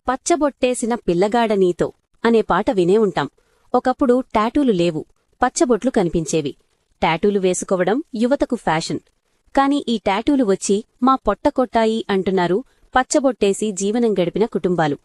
పచ్చబొట్టేసిన పిల్లగాడ నీతో అనే పాట వినే ఉంటాం. ఒకప్పుడు టాటూలు లేవు, పచ్చబొట్లు కనిపించేవి. టాటూలు వేసుకోవడం యువతకు ఫ్యాషన్. కాని ఈ టాటూలు వచ్చి మా పొట్ట కొట్టాయి అంటున్నారు పచ్చబొట్టేసి జీవనం గడిపిన కుటుంబాలు.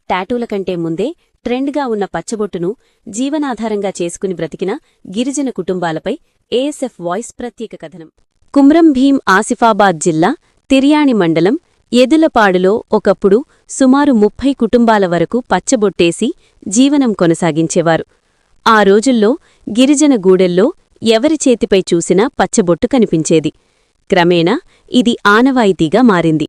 టాటూల కంటే ముందే ట్రెండ్గా ఉన్న పచ్చబొట్టును జీవనాధారంగా చేసుకుని బ్రతికిన గిరిజన కుటుంబాలపై ఏఎస్ఎఫ్ వాయిస్ ప్రత్యేక కథనం. కుమ్రం భీం ఆసిఫాబాద్ జిల్లా తిర్యాణి మండలం ఎదులపాడులో ఒకప్పుడు సుమారు 30 కుటుంబాల వరకు పచ్చబొట్టేసి జీవనం కొనసాగించేవారు. ఆ రోజుల్లో గిరిజన గూడెల్లో ఎవరి చేతిపై చూసినా పచ్చబొట్టు కనిపించేది. క్రమేణా ఇది ఆనవాయితీగా మారింది.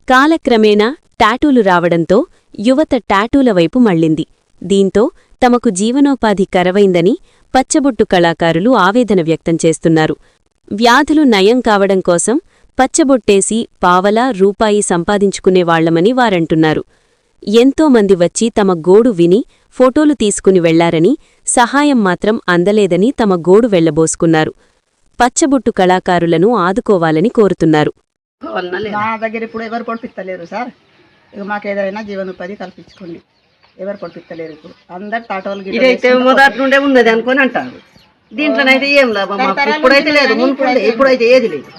కాలక్రమేణా టాటూలు రావడంతో యువత టాటూల వైపు మళ్లింది. దీంతో తమకు జీవనోపాధి కరవైందని పచ్చబొట్టు కళాకారులు ఆవేదన వ్యక్తం చేస్తున్నారు. వ్యాధులు నయం కావడం కోసం పచ్చబొట్టేసి పావలా రూపాయి సంపాదించుకునేవాళ్లమని వారంటున్నారు. ఎంతోమంది వచ్చి తమ గోడు విని ఫోటోలు తీసుకుని వెళ్లారని, సహాయం మాత్రం అందలేదని తమ గోడు వెళ్లబోసుకున్నారు. పచ్చబొట్టు కళాకారులను ఆదుకోవాలని కోరుతున్నారు. నా దగ్గర ఇప్పుడు ఎవరు పొడిపిస్తలేరు సార్. ఇక మాకు ఏదైనా జీవనోపాధి కల్పించుకోండి. ఎవరు పొడిపిస్తలేరు ఇప్పుడు. అందరు టాటోలు ఇదైతే మొదటి నుండే ఉన్నది అనుకుని అంటారు. దీంట్లోనైతే ఏం లాభం, ఇప్పుడైతే లేదు, ఇప్పుడైతే ఏది లేదు.